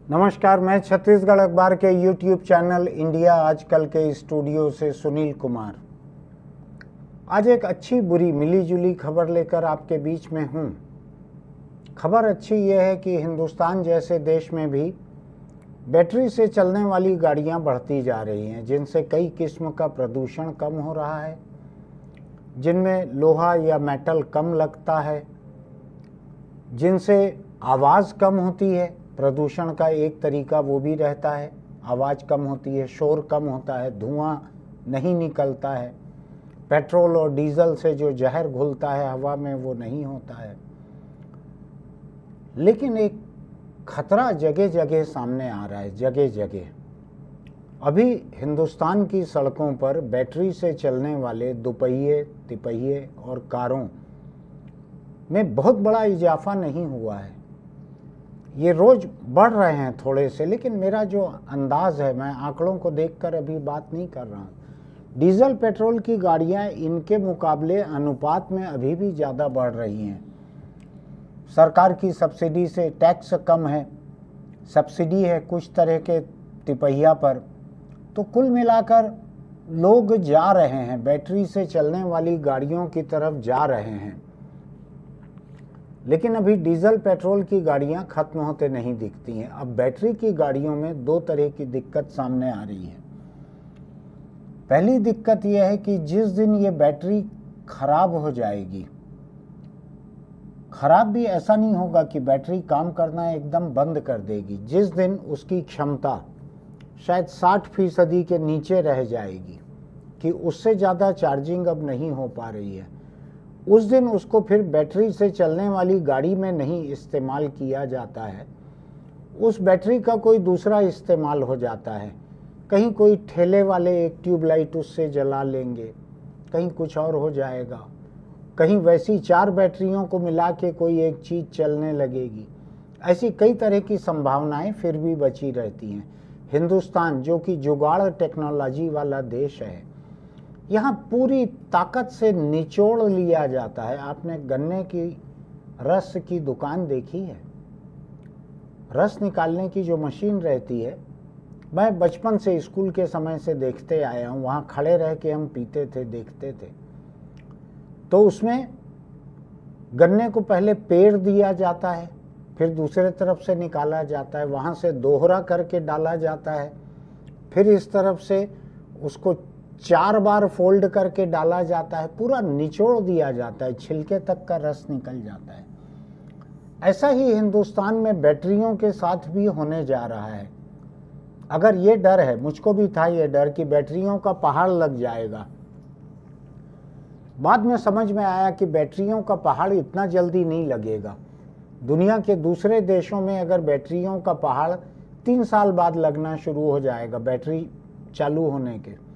नमस्कार, मैं छत्तीसगढ़ अखबार के YouTube चैनल इंडिया आजकल के स्टूडियो से सुनील कुमार आज एक अच्छी बुरी मिली जुली खबर लेकर आपके बीच में हूँ। खबर अच्छी यह है कि हिंदुस्तान जैसे देश में भी बैटरी से चलने वाली गाड़ियाँ बढ़ती जा रही हैं, जिनसे कई किस्म का प्रदूषण कम हो रहा है, जिनमें लोहा या मेटल कम लगता है, जिनसे आवाज़ कम होती है। प्रदूषण का एक तरीका वो भी रहता है, आवाज़ कम होती है, शोर कम होता है, धुआं नहीं निकलता है, पेट्रोल और डीजल से जो जहर घुलता है हवा में वो नहीं होता है। लेकिन एक खतरा जगह जगह सामने आ रहा है, जगह जगह। अभी हिंदुस्तान की सड़कों पर बैटरी से चलने वाले दोपहिए, तिपहिए और कारों में बहुत बड़ा इजाफा नहीं हुआ है। ये रोज बढ़ रहे हैं थोड़े से, लेकिन मेरा जो अंदाज है, मैं आंकड़ों को देखकर अभी बात नहीं कर रहा हूँ। डीजल पेट्रोल की गाड़ियाँ इनके मुकाबले अनुपात में अभी भी ज़्यादा बढ़ रही हैं। सरकार की सब्सिडी से टैक्स कम है, सब्सिडी है कुछ तरह के तिपहिया पर, तो कुल मिलाकर लोग जा रहे हैं, बैटरी से चलने वाली गाड़ियों की तरफ जा रहे हैं। लेकिन अभी डीजल पेट्रोल की गाड़ियां खत्म होते नहीं दिखती हैं। अब बैटरी की गाड़ियों में दो तरह की दिक्कत सामने आ रही है। पहली दिक्कत यह है कि जिस दिन ये बैटरी खराब हो जाएगी, खराब भी ऐसा नहीं होगा कि बैटरी काम करना एकदम बंद कर देगी, जिस दिन उसकी क्षमता शायद 60% के नीचे रह जाएगी कि उससे ज़्यादा चार्जिंग अब नहीं हो पा रही है, उस दिन उसको फिर बैटरी से चलने वाली गाड़ी में नहीं इस्तेमाल किया जाता है। उस बैटरी का कोई दूसरा इस्तेमाल हो जाता है। कहीं कोई ठेले वाले एक ट्यूबलाइट उससे जला लेंगे, कहीं कुछ और हो जाएगा, कहीं वैसी 4 बैटरियों को मिला के कोई एक चीज़ चलने लगेगी। ऐसी कई तरह की संभावनाएं फिर भी बची रहती हैं। हिंदुस्तान जो कि जुगाड़ टेक्नोलॉजी वाला देश है, यहाँ पूरी ताकत से निचोड़ लिया जाता है। आपने गन्ने की रस की दुकान देखी है? रस निकालने की जो मशीन रहती है, मैं बचपन से स्कूल के समय से देखते आया हूँ, वहाँ खड़े रह के हम पीते थे, देखते थे। तो उसमें गन्ने को पहले पेड़ दिया जाता है, फिर दूसरे तरफ से निकाला जाता है, वहाँ से दोहरा करके डाला जाता है, फिर इस तरफ से उसको 4 बार फोल्ड करके डाला जाता है, पूरा निचोड़ दिया जाता है, छिलके तक का रस निकल जाता है। ऐसा ही हिंदुस्तान में बैटरियों के साथ भी होने जा रहा है। अगर ये डर है, मुझको भी था ये डर कि बैटरियों का पहाड़ लग जाएगा, बाद में समझ में आया कि बैटरियों का पहाड़ इतना जल्दी नहीं लगेगा। दुनिया के दूसरे देशों में अगर बैटरियों का पहाड़ 3 साल बाद लगना शुरू हो जाएगा बैटरी चालू होने के,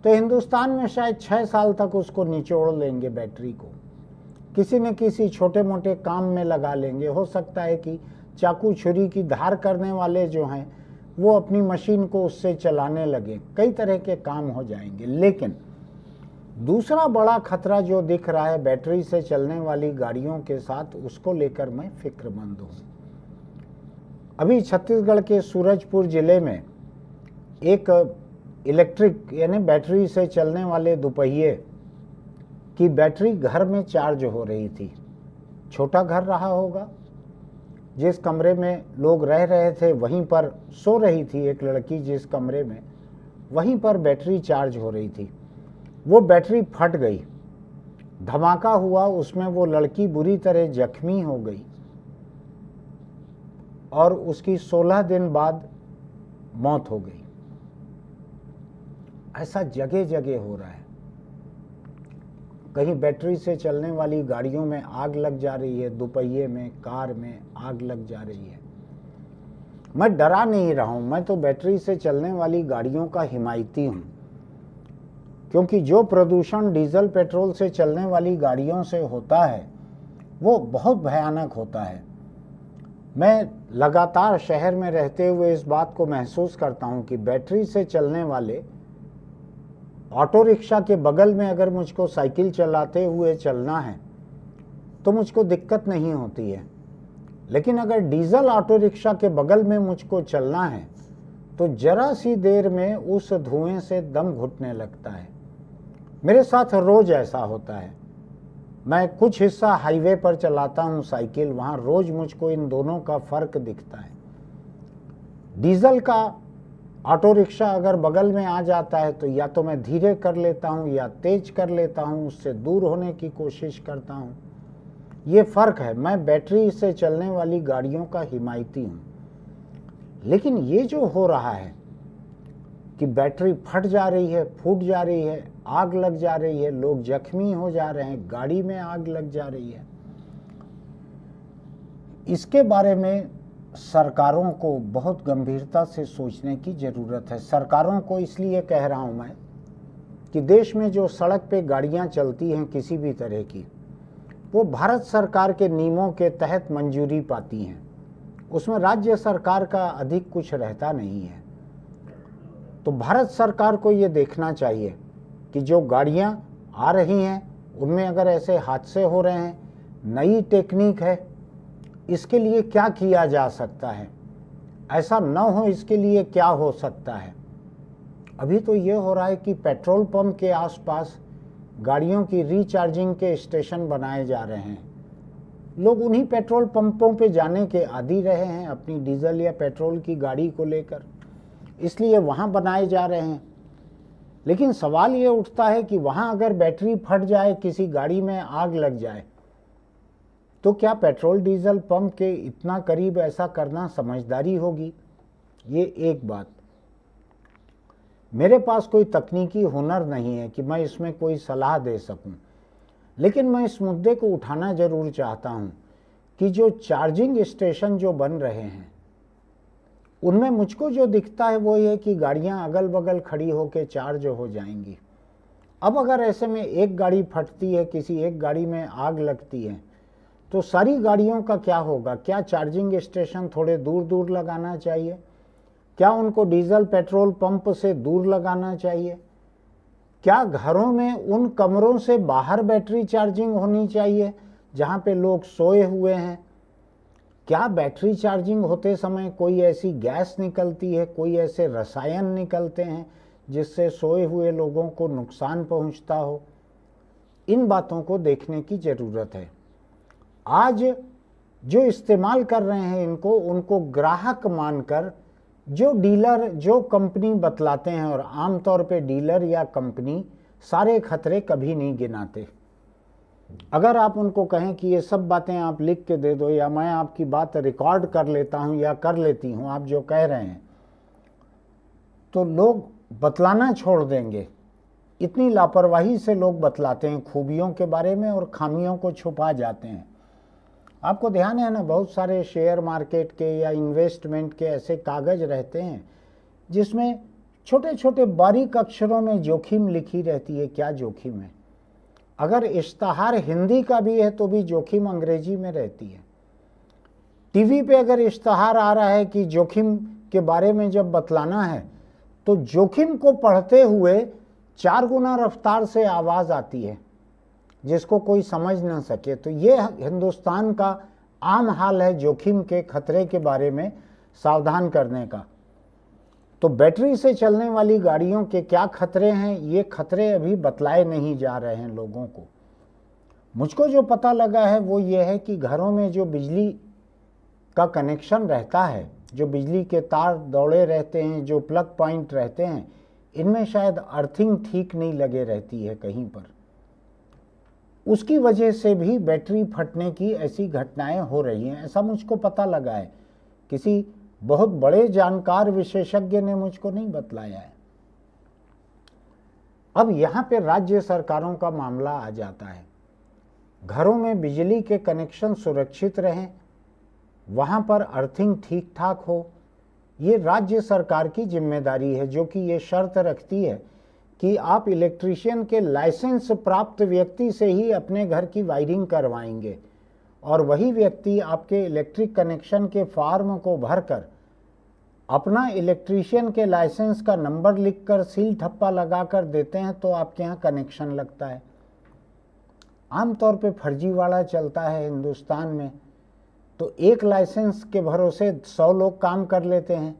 तो हिंदुस्तान में शायद 6 साल तक उसको निचोड़ लेंगे। बैटरी को किसी न किसी छोटे मोटे काम में लगा लेंगे। हो सकता है कि चाकू छुरी की धार करने वाले जो हैं वो अपनी मशीन को उससे चलाने लगे, कई तरह के काम हो जाएंगे। लेकिन दूसरा बड़ा खतरा जो दिख रहा है बैटरी से चलने वाली गाड़ियों के साथ, उसको लेकर मैं फिक्रमंद हूँ। अभी छत्तीसगढ़ के सूरजपुर जिले में एक इलेक्ट्रिक यानी बैटरी से चलने वाले दोपहिए की बैटरी घर में चार्ज हो रही थी। छोटा घर रहा होगा, जिस कमरे में लोग रह रहे थे वहीं पर सो रही थी एक लड़की, जिस कमरे में, वहीं पर बैटरी चार्ज हो रही थी। वो बैटरी फट गई, धमाका हुआ, उसमें वो लड़की बुरी तरह जख्मी हो गई और उसकी 16 दिन बाद मौत हो गई। ऐसा जगह जगह हो रहा है। कहीं बैटरी से चलने वाली गाड़ियों में आग लग जा रही है, दोपहिए में, कार में आग लग जा रही है। मैं डरा नहीं रहा हूं, मैं तो बैटरी से चलने वाली गाड़ियों का हिमायती हूं, क्योंकि जो प्रदूषण डीजल पेट्रोल से चलने वाली गाड़ियों से होता है वो बहुत भयानक होता है। मैं लगातार शहर में रहते हुए इस बात को महसूस करता हूं कि बैटरी से चलने वाले ऑटो रिक्शा के बगल में अगर मुझको साइकिल चलाते हुए चलना है तो मुझको दिक्कत नहीं होती है। लेकिन अगर डीजल ऑटो रिक्शा के बगल में मुझको चलना है तो जरा सी देर में उस धुएं से दम घुटने लगता है। मेरे साथ रोज ऐसा होता है। मैं कुछ हिस्सा हाईवे पर चलाता हूं साइकिल, वहां रोज मुझको इन दोनों का फर्क दिखता है। डीजल का ऑटो रिक्शा अगर बगल में आ जाता है तो या तो मैं धीरे कर लेता हूं या तेज कर लेता हूं, उससे दूर होने की कोशिश करता हूं। ये फर्क है। मैं बैटरी से चलने वाली गाड़ियों का हिमायती हूं, लेकिन ये जो हो रहा है कि बैटरी फट जा रही है, फूट जा रही है, आग लग जा रही है, लोग जख्मी हो जा रहे हैं, गाड़ी में आग लग जा रही है, इसके बारे में सरकारों को बहुत गंभीरता से सोचने की जरूरत है। सरकारों को इसलिए कह रहा हूं मैं कि देश में जो सड़क पे गाड़ियां चलती हैं किसी भी तरह की, वो भारत सरकार के नियमों के तहत मंजूरी पाती हैं। उसमें राज्य सरकार का अधिक कुछ रहता नहीं है। तो भारत सरकार को ये देखना चाहिए कि जो गाड़ियां आ रही हैं उनमें अगर ऐसे हादसे हो रहे हैं, नई टेक्निक है, इसके लिए क्या किया जा सकता है, ऐसा न हो इसके लिए क्या हो सकता है। अभी तो ये हो रहा है कि पेट्रोल पंप के आसपास गाड़ियों की रिचार्जिंग के स्टेशन बनाए जा रहे हैं। लोग उन्हीं पेट्रोल पंपों पे जाने के आदी रहे हैं अपनी डीजल या पेट्रोल की गाड़ी को लेकर, इसलिए वहाँ बनाए जा रहे हैं। लेकिन सवाल ये उठता है कि वहाँ अगर बैटरी फट जाए, किसी गाड़ी में आग लग जाए, तो क्या पेट्रोल डीजल पंप के इतना करीब ऐसा करना समझदारी होगी? ये एक बात। मेरे पास कोई तकनीकी हुनर नहीं है कि मैं इसमें कोई सलाह दे सकूं, लेकिन मैं इस मुद्दे को उठाना जरूर चाहता हूं कि जो चार्जिंग स्टेशन जो बन रहे हैं उनमें मुझको जो दिखता है वो ये कि गाड़ियां अगल बगल खड़ी होकर चार्ज हो जाएंगी। अब अगर ऐसे में एक गाड़ी फटती है, किसी एक गाड़ी में आग लगती है, तो सारी गाड़ियों का क्या होगा? क्या चार्जिंग स्टेशन थोड़े दूर दूर लगाना चाहिए? क्या उनको डीजल पेट्रोल पंप से दूर लगाना चाहिए? क्या घरों में उन कमरों से बाहर बैटरी चार्जिंग होनी चाहिए जहां पे लोग सोए हुए हैं? क्या बैटरी चार्जिंग होते समय कोई ऐसी गैस निकलती है, कोई ऐसे रसायन निकलते हैं जिससे सोए हुए लोगों को नुकसान पहुंचता हो? इन बातों को देखने की जरूरत है। आज जो इस्तेमाल कर रहे हैं इनको, उनको ग्राहक मानकर जो डीलर, जो कंपनी बतलाते हैं, और आमतौर पे डीलर या कंपनी सारे खतरे कभी नहीं गिनाते। अगर आप उनको कहें कि ये सब बातें आप लिख के दे दो, या मैं आपकी बात रिकॉर्ड कर लेता हूं या कर लेती हूं, आप जो कह रहे हैं, तो लोग बतलाना छोड़ देंगे। इतनी लापरवाही से लोग बतलाते हैं खूबियों के बारे में और खामियों को छुपा जाते हैं। आपको ध्यान है ना, बहुत सारे शेयर मार्केट के या इन्वेस्टमेंट के ऐसे कागज रहते हैं जिसमें छोटे छोटे बारीक अक्षरों में जोखिम लिखी रहती है। क्या जोखिम है? अगर इश्तहार हिंदी का भी है तो भी जोखिम अंग्रेजी में रहती है। टीवी पे अगर इश्तहार आ रहा है कि जोखिम के बारे में जब बतलाना है, तो जोखिम को पढ़ते हुए 4 गुना रफ्तार से आवाज आती है जिसको कोई समझ ना सके। तो ये हिंदुस्तान का आम हाल है जोखिम के, खतरे के बारे में सावधान करने का। तो बैटरी से चलने वाली गाड़ियों के क्या खतरे हैं, ये खतरे अभी बतलाए नहीं जा रहे हैं लोगों को। मुझको जो पता लगा है वो ये है कि घरों में जो बिजली का कनेक्शन रहता है, जो बिजली के तार दौड़े रहते हैं, जो प्लग पॉइंट रहते हैं, इनमें शायद अर्थिंग ठीक नहीं लगे रहती है कहीं पर। उसकी वजह से भी बैटरी फटने की ऐसी घटनाएं हो रही हैं, ऐसा मुझको पता लगा है। किसी बहुत बड़े जानकार विशेषज्ञ ने मुझको नहीं बतलाया है। अब यहां पे राज्य सरकारों का मामला आ जाता है। घरों में बिजली के कनेक्शन सुरक्षित रहें, वहां पर अर्थिंग ठीक ठाक हो, ये राज्य सरकार की जिम्मेदारी है, जो कि ये शर्त रखती है कि आप इलेक्ट्रीशियन के लाइसेंस प्राप्त व्यक्ति से ही अपने घर की वायरिंग करवाएंगे, और वही व्यक्ति आपके इलेक्ट्रिक कनेक्शन के फॉर्म को भरकर अपना इलेक्ट्रीशियन के लाइसेंस का नंबर लिखकर सील ठप्पा लगाकर देते हैं, तो आपके यहाँ कनेक्शन लगता है। आमतौर पे फर्जीवाड़ा चलता है हिंदुस्तान में। तो एक लाइसेंस के भरोसे 100 लोग काम कर लेते हैं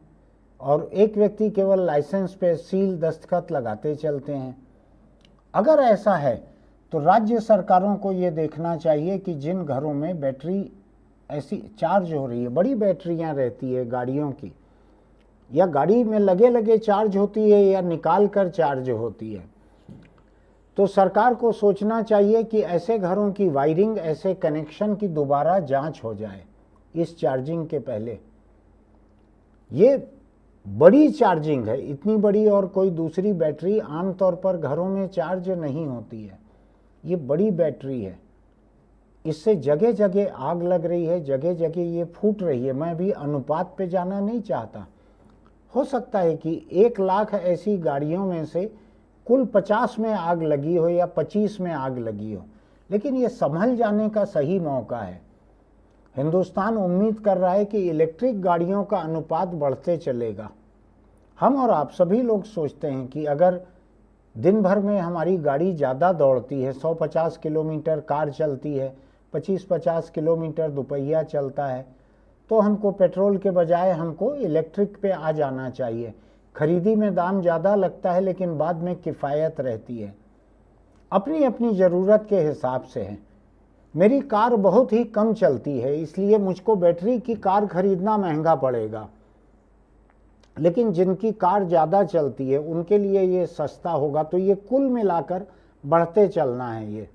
और एक व्यक्ति केवल लाइसेंस पे सील दस्तखत लगाते चलते हैं। अगर ऐसा है तो राज्य सरकारों को ये देखना चाहिए कि जिन घरों में बैटरी ऐसी चार्ज हो रही है, बड़ी बैटरियां रहती है गाड़ियों की, या गाड़ी में लगे लगे चार्ज होती है या निकाल कर चार्ज होती है, तो सरकार को सोचना चाहिए कि ऐसे घरों की वायरिंग, ऐसे कनेक्शन की दोबारा जांच हो जाए इस चार्जिंग के पहले। ये बड़ी चार्जिंग है, इतनी बड़ी और कोई दूसरी बैटरी आमतौर पर घरों में चार्ज नहीं होती है। ये बड़ी बैटरी है, इससे जगह जगह आग लग रही है, जगह जगह ये फूट रही है। मैं भी अनुपात पे जाना नहीं चाहता। हो सकता है कि 1 लाख ऐसी गाड़ियों में से कुल 50 में आग लगी हो या 25 में आग लगी हो, लेकिन ये संभल जाने का सही मौका है। हिंदुस्तान उम्मीद कर रहा है कि इलेक्ट्रिक गाड़ियों का अनुपात बढ़ते चलेगा। हम और आप सभी लोग सोचते हैं कि अगर दिन भर में हमारी गाड़ी ज़्यादा दौड़ती है, 150 किलोमीटर कार चलती है, 25-50 किलोमीटर दोपहिया चलता है, तो हमको पेट्रोल के बजाय हमको इलेक्ट्रिक पे आ जाना चाहिए। खरीदी में दाम ज़्यादा लगता है लेकिन बाद में किफ़ायत रहती है। अपनी अपनी ज़रूरत के हिसाब से है। मेरी कार बहुत ही कम चलती है, इसलिए मुझको बैटरी की कार खरीदना महंगा पड़ेगा, लेकिन जिनकी कार ज़्यादा चलती है उनके लिए ये सस्ता होगा। तो ये कुल मिलाकर बढ़ते चलना है ये।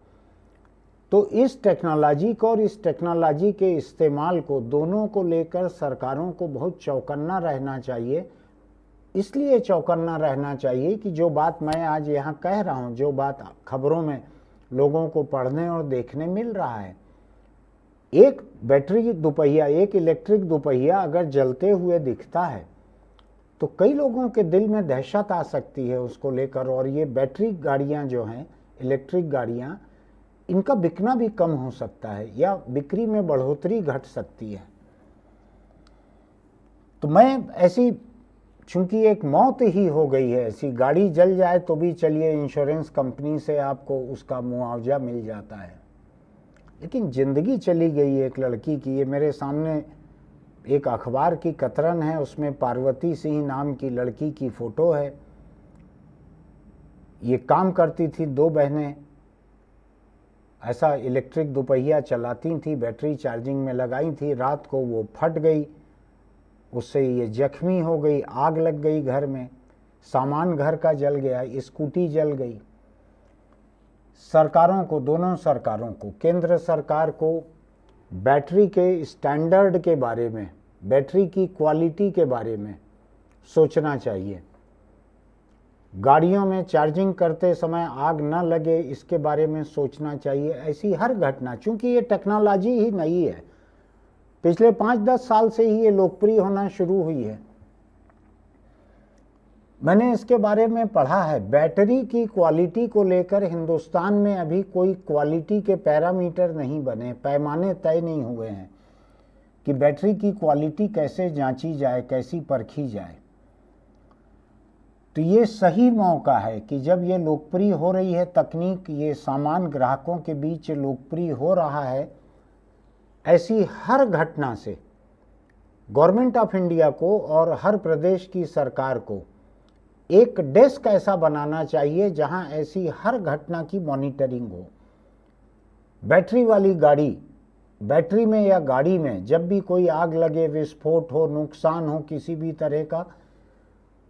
तो इस टेक्नोलॉजी को और इस टेक्नोलॉजी के इस्तेमाल को, दोनों को लेकर सरकारों को बहुत चौकन्ना रहना चाहिए। इसलिए चौकन्ना रहना चाहिए कि जो बात मैं आज यहाँ कह रहा हूँ, जो बात खबरों में लोगों को पढ़ने और देखने मिल रहा है, एक बैटरी दोपहिया, एक इलेक्ट्रिक दोपहिया अगर जलते हुए दिखता है तो कई लोगों के दिल में दहशत आ सकती है उसको लेकर। और ये बैटरी गाड़ियाँ जो हैं, इलेक्ट्रिक गाड़ियाँ, इनका बिकना भी कम हो सकता है या बिक्री में बढ़ोतरी घट सकती है। तो मैं ऐसी, चूंकि एक मौत ही हो गई है, ऐसी गाड़ी जल जाए तो भी चलिए इंश्योरेंस कंपनी से आपको उसका मुआवजा मिल जाता है, लेकिन जिंदगी चली गई एक लड़की की। ये मेरे सामने एक अखबार की कतरन है, उसमें पार्वती सिंह नाम की लड़की की फोटो है। ये काम करती थी, 2 बहनें ऐसा इलेक्ट्रिक दोपहिया चलाती थी, बैटरी चार्जिंग में लगाई थी। रात को वो फट गई, उससे ये जख्मी हो गई, आग लग गई घर में, सामान घर का जल गया, स्कूटी जल गई। सरकारों को, दोनों सरकारों को, केंद्र सरकार को बैटरी के स्टैंडर्ड के बारे में, बैटरी की क्वालिटी के बारे में सोचना चाहिए। गाड़ियों में चार्जिंग करते समय आग न लगे, इसके बारे में सोचना चाहिए। ऐसी हर घटना, चूंकि ये टेक्नोलॉजी ही नई है, पिछले 5-10 साल से ही ये लोकप्रिय होना शुरू हुई है। मैंने इसके बारे में पढ़ा है। बैटरी की क्वालिटी को लेकर हिंदुस्तान में अभी कोई क्वालिटी के पैरामीटर नहीं बने, पैमाने तय नहीं हुए हैं कि बैटरी की क्वालिटी कैसे जांची जाए, कैसी परखी जाए। तो ये सही मौका है कि जब ये लोकप्रिय हो रही है तकनीक, ये सामान ग्राहकों के बीच लोकप्रिय हो रहा है, ऐसी हर घटना से गवर्नमेंट ऑफ इंडिया को और हर प्रदेश की सरकार को एक डेस्क ऐसा बनाना चाहिए जहां ऐसी हर घटना की मॉनिटरिंग हो। बैटरी वाली गाड़ी, बैटरी में या गाड़ी में जब भी कोई आग लगे, विस्फोट हो, नुकसान हो किसी भी तरह का,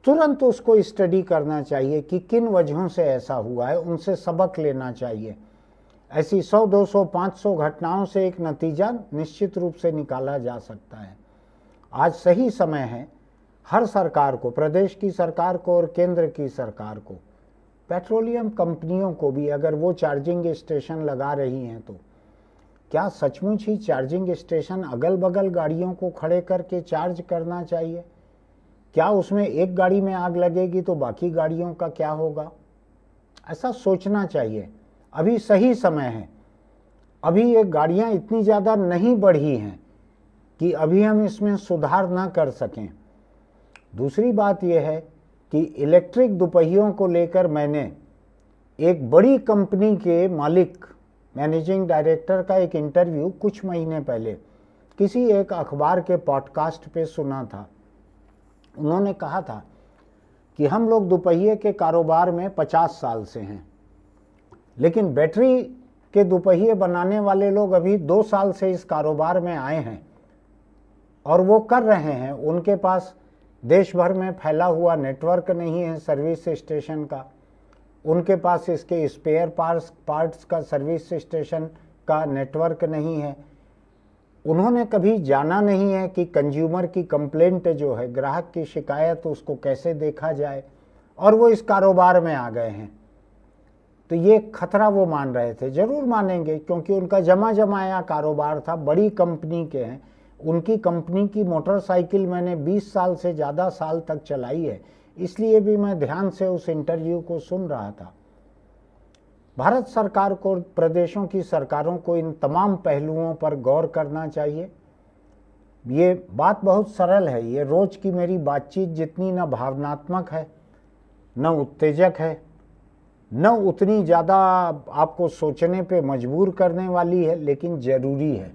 तुरंत उसको स्टडी करना चाहिए कि किन वजहों से ऐसा हुआ है, उनसे सबक लेना चाहिए। ऐसी 100, 200, 500 घटनाओं से एक नतीजा निश्चित रूप से निकाला जा सकता है। आज सही समय है हर सरकार को, प्रदेश की सरकार को और केंद्र की सरकार को, पेट्रोलियम कंपनियों को भी, अगर वो चार्जिंग स्टेशन लगा रही हैं तो क्या सचमुच ही चार्जिंग स्टेशन अगल बगल गाड़ियों को खड़े करके चार्ज करना चाहिए? क्या उसमें एक गाड़ी में आग लगेगी तो बाकी गाड़ियों का क्या होगा? ऐसा सोचना चाहिए। अभी सही समय है। अभी ये गाड़ियां इतनी ज़्यादा नहीं बढ़ी हैं कि अभी हम इसमें सुधार ना कर सकें। दूसरी बात यह है कि इलेक्ट्रिक दोपहियों को लेकर मैंने एक बड़ी कंपनी के मालिक, मैनेजिंग डायरेक्टर का एक इंटरव्यू कुछ महीने पहले किसी एक अखबार के पॉडकास्ट पे सुना था। उन्होंने कहा था कि हम लोग दोपहिए के कारोबार में 50 साल से हैं, लेकिन बैटरी के दोपहिए बनाने वाले लोग अभी 2 साल से इस कारोबार में आए हैं और वो कर रहे हैं। उनके पास देश भर में फैला हुआ नेटवर्क नहीं है सर्विस स्टेशन का, उनके पास इसके स्पेयर पार्ट्स का सर्विस स्टेशन का नेटवर्क नहीं है। उन्होंने कभी जाना नहीं है कि कंज्यूमर की कंप्लेंट जो है, ग्राहक की शिकायत, उसको कैसे देखा जाए, और वो इस कारोबार में आ गए हैं। तो ये खतरा वो मान रहे थे, जरूर मानेंगे, क्योंकि उनका जमा जमाया कारोबार था, बड़ी कंपनी के हैं। उनकी कंपनी की मोटरसाइकिल मैंने 20 साल से ज़्यादा साल तक चलाई है, इसलिए भी मैं ध्यान से उस इंटरव्यू को सुन रहा था। भारत सरकार को, प्रदेशों की सरकारों को इन तमाम पहलुओं पर गौर करना चाहिए। ये बात बहुत सरल है, ये रोज की मेरी बातचीत जितनी न भावनात्मक है, न उत्तेजक है, न उतनी ज़्यादा आपको सोचने पे मजबूर करने वाली है, लेकिन ज़रूरी है।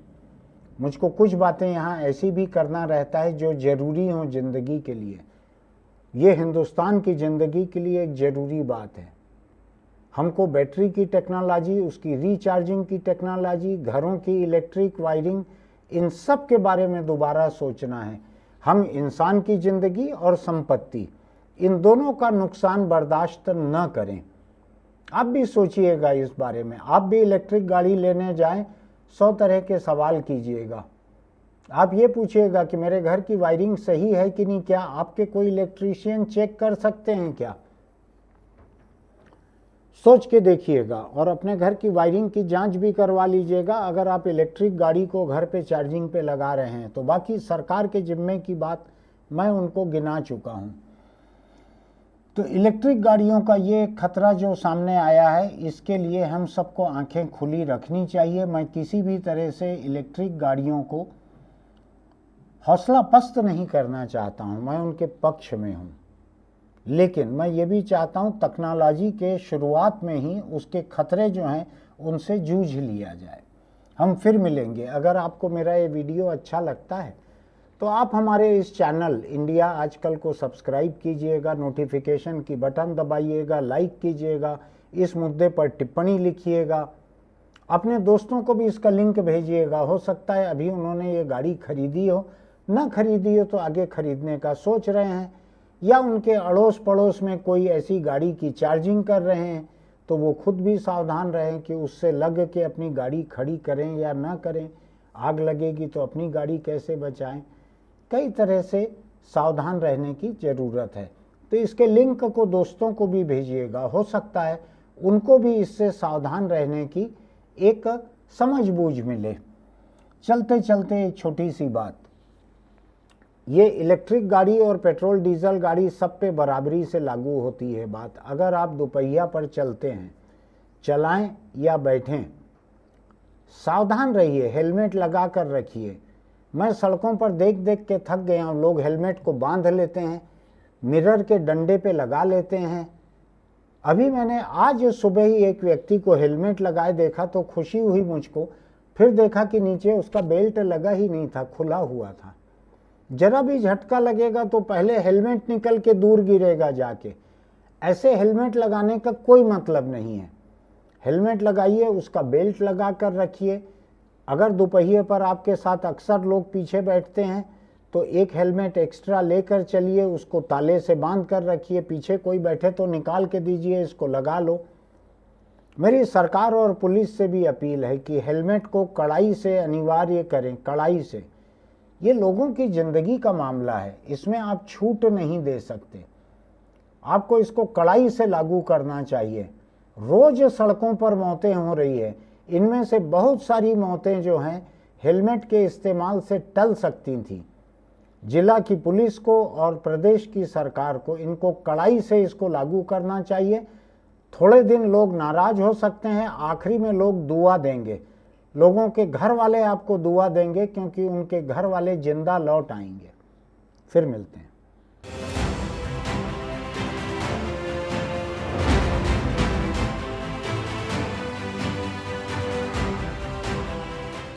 मुझको कुछ बातें यहाँ ऐसी भी करना रहता है जो ज़रूरी हों ज़िंदगी के लिए। ये हिंदुस्तान की ज़िंदगी के लिए एक ज़रूरी बात है। हमको बैटरी की टेक्नोलॉजी, उसकी रिचार्जिंग की टेक्नोलॉजी, घरों की इलेक्ट्रिक वायरिंग, इन सब के बारे में दोबारा सोचना है। हम इंसान की ज़िंदगी और संपत्ति, इन दोनों का नुकसान बर्दाश्त न करें। आप भी सोचिएगा इस बारे में। आप भी इलेक्ट्रिक गाड़ी लेने जाएं, 100 तरह के सवाल कीजिएगा। आप ये पूछिएगा कि मेरे घर की वायरिंग सही है कि नहीं, क्या आपके कोई इलेक्ट्रीशियन चेक कर सकते हैं क्या? सोच के देखिएगा और अपने घर की वायरिंग की जांच भी करवा लीजिएगा अगर आप इलेक्ट्रिक गाड़ी को घर पे चार्जिंग पे लगा रहे हैं तो। बाकी सरकार के जिम्मे की बात मैं उनको गिना चुका हूं। तो इलेक्ट्रिक गाड़ियों का ये खतरा जो सामने आया है, इसके लिए हम सबको आंखें खुली रखनी चाहिए। मैं किसी भी तरह से इलेक्ट्रिक गाड़ियों को हौसला पस्त नहीं करना चाहता हूं, मैं उनके पक्ष में हूं, लेकिन मैं ये भी चाहता हूं टेक्नोलॉजी के शुरुआत में ही उसके खतरे जो हैं उनसे जूझ लिया जाए। हम फिर मिलेंगे। अगर आपको मेरा ये वीडियो अच्छा लगता है तो आप हमारे इस चैनल इंडिया आजकल को सब्सक्राइब कीजिएगा, नोटिफिकेशन की बटन दबाइएगा, लाइक कीजिएगा, इस मुद्दे पर टिप्पणी लिखिएगा, अपने दोस्तों को भी इसका लिंक भेजिएगा। हो सकता है अभी उन्होंने ये गाड़ी खरीदी हो, ना खरीदी हो तो आगे खरीदने का सोच रहे हैं, या उनके अड़ोस पड़ोस में कोई ऐसी गाड़ी की चार्जिंग कर रहे हैं, तो वो खुद भी सावधान रहें कि उससे लग के अपनी गाड़ी खड़ी करें या ना करें। आग लगेगी तो अपनी गाड़ी कैसे बचाएं। कई तरह से सावधान रहने की ज़रूरत है। तो इसके लिंक को दोस्तों को भी भेजिएगा, हो सकता है उनको भी इससे सावधान रहने की एक समझबूझ मिले। चलते चलते एक छोटी सी बात, ये इलेक्ट्रिक गाड़ी और पेट्रोल डीजल गाड़ी सब पे बराबरी से लागू होती है बात। अगर आप दोपहिया पर चलते हैं, चलाएं या बैठें, सावधान रहिए, हेलमेट लगा कर रखिए। मैं सड़कों पर देख देख के थक गया हूँ, लोग हेलमेट को बांध लेते हैं, मिरर के डंडे पे लगा लेते हैं। अभी मैंने आज सुबह ही एक व्यक्ति को हेलमेट लगाए देखा तो खुशी हुई मुझको, फिर देखा कि नीचे उसका बेल्ट लगा ही नहीं था, खुला हुआ था। जरा भी झटका लगेगा तो पहले हेलमेट निकल के दूर गिरेगा जाके। ऐसे हेलमेट लगाने का कोई मतलब नहीं है। हेलमेट लगाइए, उसका बेल्ट लगा कर रखिए। अगर दोपहिए पर आपके साथ अक्सर लोग पीछे बैठते हैं तो एक हेलमेट एक्स्ट्रा लेकर चलिए, उसको ताले से बांध कर रखिए। पीछे कोई बैठे तो निकाल के दीजिए, इसको लगा लो। मेरी सरकार और पुलिस से भी अपील है कि हेलमेट को कड़ाई से अनिवार्य करें, कड़ाई से। ये लोगों की ज़िंदगी का मामला है, इसमें आप छूट नहीं दे सकते। आपको इसको कड़ाई से लागू करना चाहिए। रोज सड़कों पर मौतें हो रही है, इनमें से बहुत सारी मौतें जो हैं हेलमेट के इस्तेमाल से टल सकती थी। जिला की पुलिस को और प्रदेश की सरकार को इनको कड़ाई से इसको लागू करना चाहिए। थोड़े दिन लोग नाराज हो सकते हैं, आखिरी में लोग दुआ देंगे, लोगों के घर वाले आपको दुआ देंगे, क्योंकि उनके घर वाले जिंदा लौट आएंगे। फिर मिलते हैं।